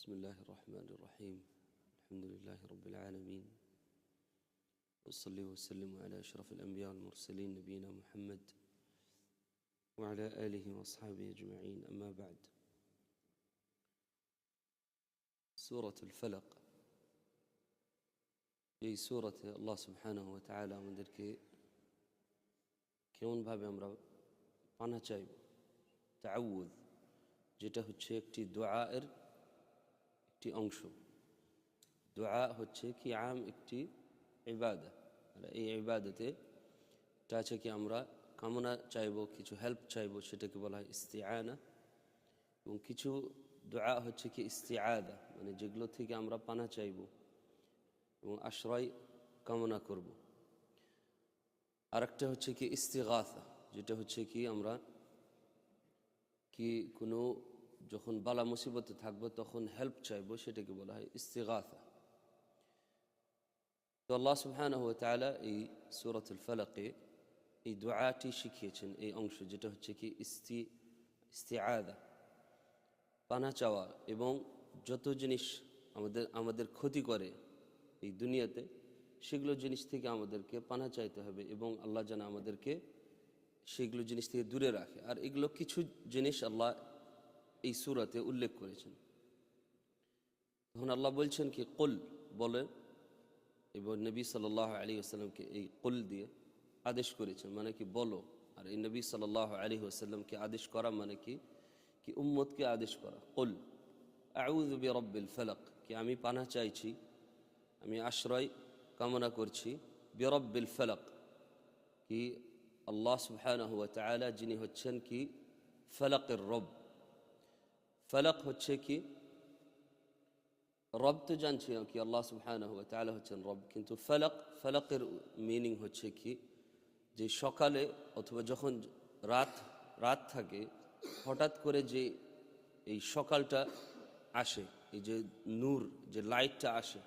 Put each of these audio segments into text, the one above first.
بسم الله الرحمن الرحيم الحمد لله رب العالمين وصلي وسلم على أشرف الأنبياء والمرسلين نبينا محمد وعلى آله وأصحابه أجمعين أما بعد سورة الفلق এই সূরাতে আল্লাহ সুবহানাহু ওয়া তাআলা আমাদেরকে কেমনভাবে আমরা পানা চাইব তাআউযুদ যেটা হচ্ছে একটি দুআয়ের একটি অংশ। দুআ হচ্ছে কি আম একটি ইবাদত, আর এই ইবাদতে এটা আছে কি আমরা কামনা চাইব, কিছু হেল্প চাইব, সেটাকে বলা হয় ইস্তিআনা। এবং কিছু দুআ হচ্ছে কি ইস্তিআদা, মানে যেগুলো থেকে আমরা পানা চাইব এবং আশ্রয় কামনা করব। আরেকটা হচ্ছে কি ইস্তিগাসা, যেটা হচ্ছে কি আমরা কি কোনো যখন বালা মুসিবতে থাকবো তখন হেল্প চাইবো, সেটাকে বলা হয় ইস্তিগাসা। তো আল্লাহ সুবহানাহু ওয়া তাআলা এই সূরাতুল ফালাকে এই দুআটি শিখিয়েছেন, এই অংশ যেটা হচ্ছে কি ইস্তিআদা, পানা চাওয়া। এবং যত জিনিস আমাদের ক্ষতি করে এই দুনিয়াতে, সেগুলো জিনিস থেকে আমাদেরকে পানা চাইতে হবে এবং আল্লাহ যেন আমাদেরকে সেগুলো জিনিস থেকে দূরে রাখে। আর এগুলো কিছু জিনিস আল্লাহ এই সূরাতে উল্লেখ করেছেন। তখন আল্লাহ বলছেন কি কুল, বলে, এবং নবী সাল্লাল্লাহু আলাইহি ওয়াসাল্লামকে এই কুল দিয়ে আদেশ করেছেন, মানে কি বলো। আর এই নবী সাল্লাল্লাহু আলাইহি ওয়াসাল্লামকে আদেশ করা মানে কি উম্মতকে আদেশ করা। কুল আউযু বিরাব্বিল ফালাক, কি আমি পানা চাইছি, আমি আশ্রয় কামনা করছি বিরাব্বিল ফালাক, কি আল্লাহ সুবহানাহু ওয়া তাআলা যিনি হচ্ছেন কি ফালাকের রব। ফালাক হচ্ছে কি রব, তো জানছি কি আল্লাহ সুবহানাহু ওয়া তাআলা হচ্ছেন রব, কিন্তু ফালাকের মিনিং হচ্ছে কি যে সকালে অথবা যখন রাত থাকে, হঠাৎ করে যে এই সকালটা আসে, এই যে নূর, যে লাইটটা আসে,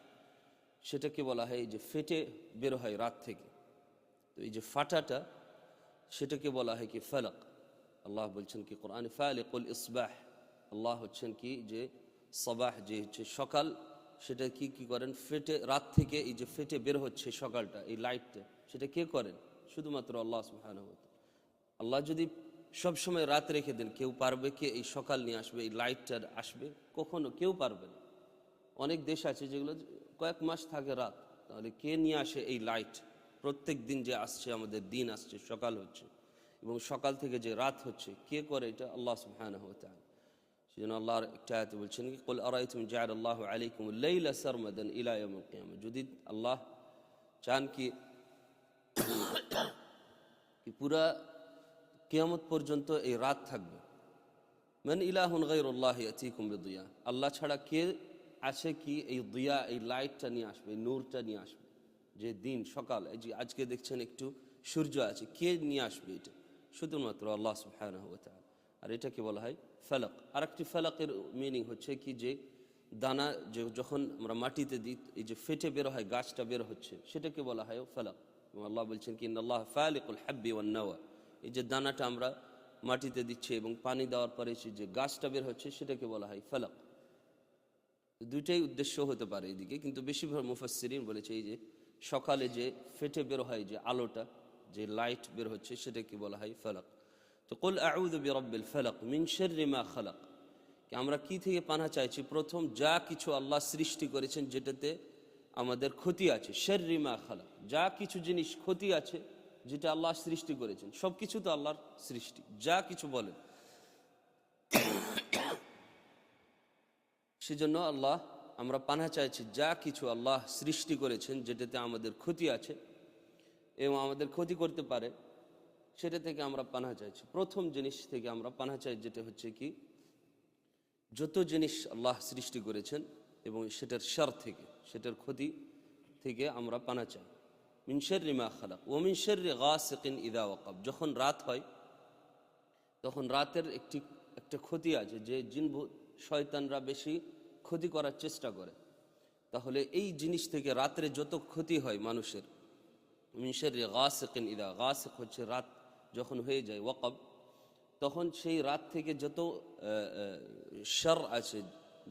সেটাকে বলা হয় এই যে ফেটে বের হয় রাত থেকে। তো এই যে ফাটাটা, সেটাকে বলা হয় কি ফালাক। আল্লাহ বলছেন কি কোরআনে ফালিকুল ইসবাহ, আল্লাহ হচ্ছেন কি যে সবাহ, যে হচ্ছে সকাল, সেটা কি করেন ফেটে, রাত থেকে এই যে ফেটে বের হচ্ছে সকালটা, এই লাইটটা, সেটা কে করেন? শুধুমাত্র আল্লাহ সুবহানাহু ওয়া তাআলা। আল্লাহ যদি সবসময় রাত রেখে দেন, কেউ পারবে কি এই সকাল নিয়ে আসবে, এই লাইটটা আসবে? কখনো কেউ পারবে না। অনেক দেশ আছে যেগুলো কয়েক মাস থাকে রাত, তাহলে কে নিয়ে আসে এই লাইট? প্রত্যেক দিন যে আসছে, আমাদের দিন আসছে, সকাল হচ্ছে, এবং সকাল থেকে যে রাত হচ্ছে, কে করে এটা? আল্লাহ সুবহানাহু ওয়া তাআলা। সেজন্য আল্লাহর একটা আয়াতে বলছেন কি কুল আরাইতুম জাআলাল্লাহু আলাইকুমুল লাইলা সারমাদান ইলা ইয়াউমিল কিয়ামা, যদি আল্লাহ চান কি পুরা কিয়ামত পর্যন্ত এই রাত থাকবে, মান ইলাহুন গায়রুল্লাহি ইয়াতিকুম বিদিয়া, আল্লাহ ছাড়া কে আছে কি এই দিয়া, এই লাইটটা নিয়ে আসবে, এই নূরটা নিয়ে আসবে, যে দিন সকাল, এই যে আজকে দেখছেন একটু সূর্য আছে, কে নিয়ে আসবে এটা? শুধুমাত্র আল্লাহ সুবহানাহু ওয়া তাআলা। আর এটাকে বলা হয় ফালাক। আরেকটি ফালাকের মিনিং হচ্ছে কি যে দানা যে যখন আমরা মাটিতে দিই, এই যে ফেটে বের হয়, গাছটা বের হচ্ছে, সেটাকে বলা হয় ফালাক। এবং আল্লাহ বলছেন কি ইন্নাল্লাহ ফালিকুল হাব্বি ওয়ান নাওয়া, এই যে দানাটা আমরা মাটিতে দিচ্ছে এবং পানি দেওয়ার পরে যে গাছটা বের হচ্ছে, সেটাকে বলা হয় ফালাক। দুইটাই উদ্দেশ্য হতে পারে এদিকে, কিন্তু বেশিরভাগ মুফাসসিরিন বলেছে এই যে সকালে যে ফেটে বের হয় যে আলোটা, যে লাইট বের হচ্ছে, সেটাকে বলা হয় ফালাক। তো কুল আউযু বিরাব্বিল ফালাক মিন শাররি মা খালাক, আমরা কি থেকে পানা চাইছি? প্রথম যা কিছু আল্লাহ সৃষ্টি করেছেন যেটাতে আমাদের ক্ষতি আছে, শাররি মা খালাক, যা কিছু জিনিস ক্ষতি আছে যেটা আল্লাহ সৃষ্টি করেছেন, সব কিছু তো আল্লাহর সৃষ্টি, যা কিছু বলেন। সেজন্য আল্লাহ আমরা পানা চাইছি যা কিছু আল্লাহ সৃষ্টি করেছেন যেটাতে আমাদের ক্ষতি আছে এবং আমাদের ক্ষতি করতে পারে, সেটা থেকে আমরা পানা চাইছি। প্রথম জিনিস থেকে আমরা পানা চাই যেটা হচ্ছে কি যত জিনিস আল্লাহ সৃষ্টি করেছেন এবং সেটার শার থেকে, সেটার ক্ষতি থেকে আমরা পানা চাই। মিন শাররি মা খালাক ওয়া মিন শাররি গাসিকিন ইযা ওয়াকাব, যখন রাত হয় তখন রাতের একটা ক্ষতি আছে, যে জিন শয়তানরা বেশি ক্ষতি করার চেষ্টা করে। তাহলে এই জিনিস থেকে রাত্রে যত ক্ষতি হয় মানুষের, মিন শাররি গাসিকিন ইযা, গাসিক হচ্ছে রাত যখন হয়ে যায়, ওয়াকাব তখন সেই রাত থেকে যত শার আছে,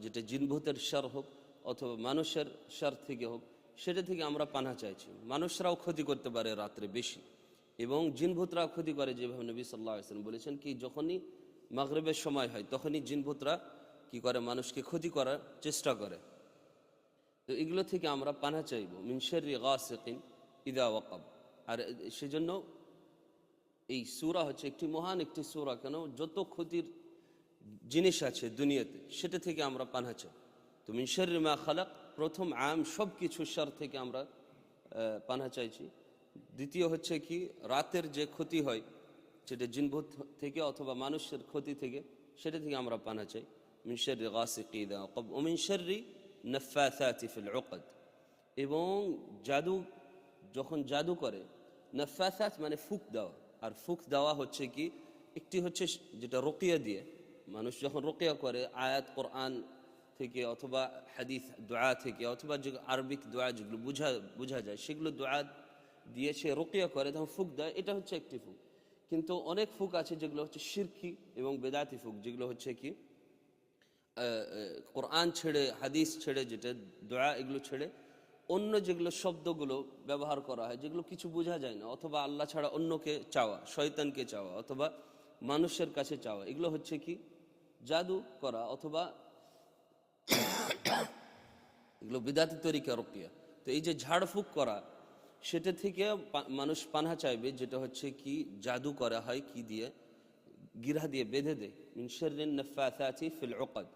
যেটা জিনভূতের শার হোক অথবা মানুষের শার থেকে হোক, সেটা থেকে আমরা পানা চাইছি। মানুষরাও ক্ষতি করতে পারে রাত্রে বেশি, এবং জিনভূতরাও ক্ষতি করে, যেভাবে নবী সাল্লাল্লাহু আলাইহি ওয়াসাল্লাম বলেছেন কি যখনই মাগরিবের সময় হয় তখনই জিনভূতরা কি করে, মানুষকে ক্ষতি করার চেষ্টা করে। তো এগুলো থেকে আমরা পানা চাইব, মিন শাররি গাসিকিন ইযা ওয়াকাব। আর সেজন্য এই সূরা হচ্ছে একটি মহান একটি সূরা। কেন? যত ক্ষতির জিনিস আছে দুনিয়াতে সেটা থেকে আমরা পানা চাই। তো মিন শাররি মা খালাক, প্রথম আম সব কিছু শার থেকে আমরা পানা চাইছি। দ্বিতীয় হচ্ছে কি, রাতের যে ক্ষতি হয় সেটা জিনভূত থেকে অথবা মানুষের ক্ষতি থেকে, সেটা থেকে আমরা পানা চাই। মিন শাররি গাসিকিন ইযা ওয়াকাব ওয়া মিন শাররি নাফাসাতি ফিল উকদ। এবং জাদু, যখন জাদু করে, নাফাসাত মানে ফুক দেওয়া। আর ফুক দেওয়া হচ্ছে কি, একটি হচ্ছে যেটা রুকিয়া দিয়ে, মানুষ যখন রুকিয়া করে আয়াত কোরআন থেকে অথবা হাদিস দোয়া থেকে অথবা যে আরবিক দোয়া যেগুলো বোঝা যায় সেগুলো দোয়া দিয়ে সে রুকিয়া করে, তখন ফুক দেয়, এটা হচ্ছে একটি ফুক। কিন্তু অনেক ফুক আছে যেগুলো হচ্ছে শিরকি এবং বেদাতি ফুক, যেগুলো হচ্ছে কি কোরআন ছেড়ে, হাদিস ছেড়ে, যেটা দোয়া এগুলো ছেড়ে অন্য যেগুলো শব্দগুলো ব্যবহার করা হয়, যেগুলো কিছু বোঝা যায় না, অথবা আল্লাহ ছাড়া অন্যকে চাওয়া, শয়তানকে চাওয়া, অথবা মানুষের কাছে চাওয়া, এগুলো হচ্ছে কি জাদু করা, অথবা এগুলো বিদাতি তরিকা রুকিয়া। তো এই যে ঝাড়ফুঁক করা, সেটা থেকে মানুষ পানা চাইবে, যেটা হচ্ছে কি জাদু করা হয় কি দিয়ে, গিরা দিয়ে বেঁধে দেয়। মিন শাররিন নাফাসাতি ফিল উকদ।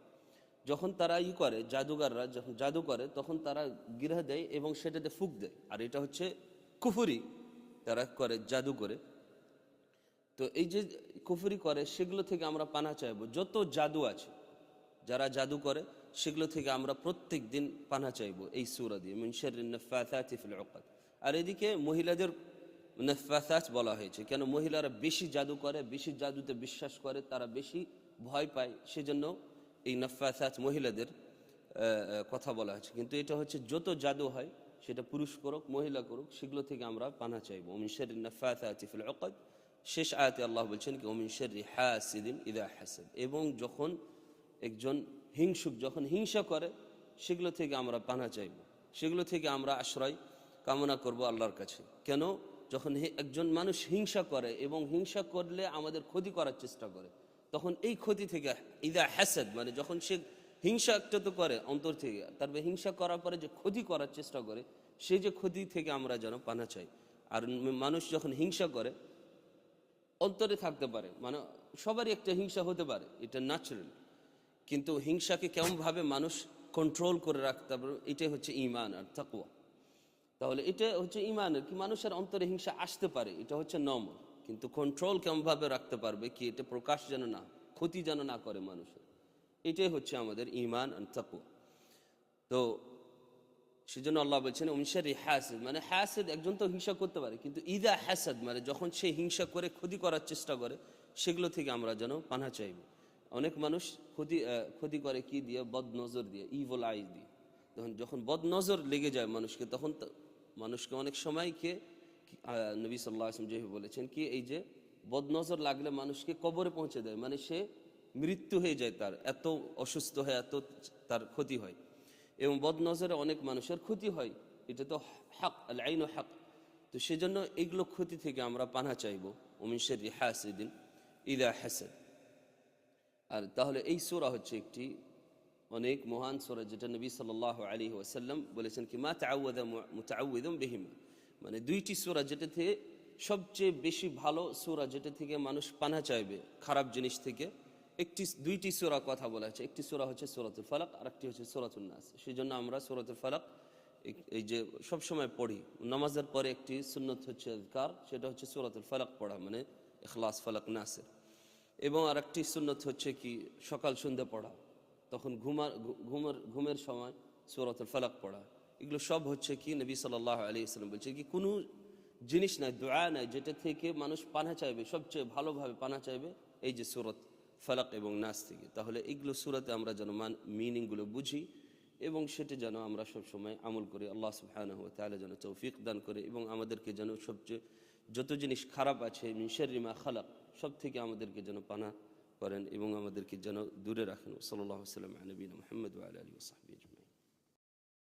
যখন তারা করে, জাদুগাররা যখন জাদু করে তখন তারা গিরা দেয় এবং সেটাতে ফুক দেয়, আর এটা হচ্ছে কুফরি, তারা করে জাদু করে। তো এই যে কুফরি করে সেগুলো থেকে আমরা পানা চাইব। যত জাদু আছে, যারা জাদু করে সেগুলো থেকে আমরা প্রত্যেক দিন পানা চাইব এই সূরা দিয়ে, মিন শাররিন নাফাসাতি ফিল উকদ। আর এদিকে মহিলাদের নাফাসাত বলা হয়েছে, কেন? মহিলারা বেশি জাদু করে, বেশি জাদুতে বিশ্বাস করে, তারা বেশি ভয় পায়, সেজন্য এই নাফাসাত মহিলাদের কথা বলা হয়েছে। কিন্তু এটা হচ্ছে যত জাদু হয়, সেটা পুরুষ করুক মহিলা করুক, সেগুলো থেকে আমরা পানা চাইব। মিন শাররিন নাফাসাতি ফিল উকদ। শেষ আয়াতে আল্লাহ বলছেন কি, মিন শাররি হাসিদিন ইযা হাসাদ। এবং যখন একজন হিংসুক যখন হিংসা করে, সেগুলো থেকে আমরা পানা চাইব, সেগুলো থেকে আমরা আশ্রয় কামনা করব আল্লাহর কাছে। কেন? যখন একজন মানুষ হিংসা করে এবং হিংসা করলে আমাদের ক্ষতি করার চেষ্টা করে, তখন এই ক্ষতি থেকে, ইদা হাসাদ মানে যখন সে হিংসা একটা তো করে অন্তর থেকে, তারপরে হিংসা করার পরে যে ক্ষতি করার চেষ্টা করে, সেই যে ক্ষতি থেকে আমরা যেন পানা চাই। আর মানুষ যখন হিংসা করে অন্তরে থাকতে পারে, মানে সবারই একটা হিংসা হতে পারে, এটা ন্যাচারাল। কিন্তু হিংসাকে কেমনভাবে মানুষ কন্ট্রোল করে রাখতে পারে, এটাই হচ্ছে ঈমান আর তাকওয়া। তাহলে এটা হচ্ছে ঈমানের কি, মানুষের অন্তরে হিংসা আসতে পারে, এটা হচ্ছে নরমাল, কিন্তু কন্ট্রোল কেমনভাবে রাখতে পারবে কি, এটা প্রকাশ যেন না, ক্ষতি যেন না করে মানুষের, এটাই হচ্ছে আমাদের ঈমান আর তাকওয়া। তো সেজন্য আল্লাহ বলছেন মিন শাররি হাসিদ, মানে হাসিদ একজন তো হিংসা করতে পারে, কিন্তু ইদা হাসাদ মানে যখন সে হিংসা করে ক্ষতি করার চেষ্টা করে, সেগুলো থেকে আমরা যেন পানা চাইব। অনেক মানুষ ক্ষতি করে কি দিয়ে, বদ নজর দিয়ে, ইভিল আইজ দিয়ে। যখন বদ নজর লেগে যায় মানুষকে, তখন মানুষকে অনেক সময় কে নবী সাল্লাল্লাহু আলাইহি ওয়াসাল্লাম যেভাবে বলেছেন কি, এই যে বদ নজর লাগলে মানুষকে কবরে পৌঁছে দেয়, মানে সে মৃত্যু হয়ে যায়, তার এত অসুস্থ হয়, এত তার ক্ষতি হয়। এবং বদ নজরে অনেক মানুষের ক্ষতি হয়, এটা তো হক, আল আইন হক। তো সেজন্য এইগুলো ক্ষতি থেকে আমরা পানা চাইব, মিন শাররি হাসিদিন ইযা হাসাদ। আর তাহলে এই সূরা হচ্ছে একটি অনেক মহান সূরা, যেটা নবী সাল্লাল্লাহু আলাইহি ওয়াসাল্লাম বলেছেন কি, মা তাআওয়াযা মুতাআওযিদুম বিহিমা, মানে দুইটি সূরা যেটা থেকে সবচেয়ে বেশি ভালো সূরা, যেটা থেকে মানুষ পানা চাইবে খারাপ জিনিস থেকে, দুইটি সূরা কথা বলা হয়েছে। একটি সূরা হচ্ছে সূরাতুল ফালাক, আর একটি হচ্ছে সূরাতুন নাস। সেজন্য আমরা সূরাতুল ফালাক এই যে সব সময় পড়ি, নামাজের পরে একটি সুন্নত হচ্ছে আযকার, সেটা হচ্ছে সূরাতুল ফালাক পড়া, মানে ইখলাস, ফালাক, নাসের। এবং আর একটি সুন্নত হচ্ছে কি সকাল সন্ধ্যা পড়া, তখন ঘুমের সময় সূরাতুল ফালাক পড়া। এগুলো সব হচ্ছে কি নবী সাল্লাল্লাহু আলাইহি ওয়াসাল্লাম বলছে কি, কোনো জিনিস নাই, দোয়া নাই, যেটা থেকে মানুষ পানা চাইবে, সবচেয়ে ভালোভাবে পানা চাইবে এই যে সূরাত ফালাক এবং নাস থেকে। তাহলে এইগুলো সূরাতে আমরা যেন মিনিংগুলো বুঝি এবং সেটা যেন আমরা সবসময় আমল করি। আল্লাহ সুবহানাহু ওয়া তাআলা যেন তৌফিক দান করে এবং আমাদেরকে যেন সবচেয়ে যত জিনিস খারাপ আছে, মিন শাররি মা খালাক, সব থেকে আমাদেরকে যেন পানা করেন এবং আমাদেরকে যেন দূরে রাখেন। সাল্লাল্লাহু আলাইহি ওয়া সাল্লাম নবীনা মুহাম্মদ ওয়া আলা আলিহি ওয়া সাহবিহি।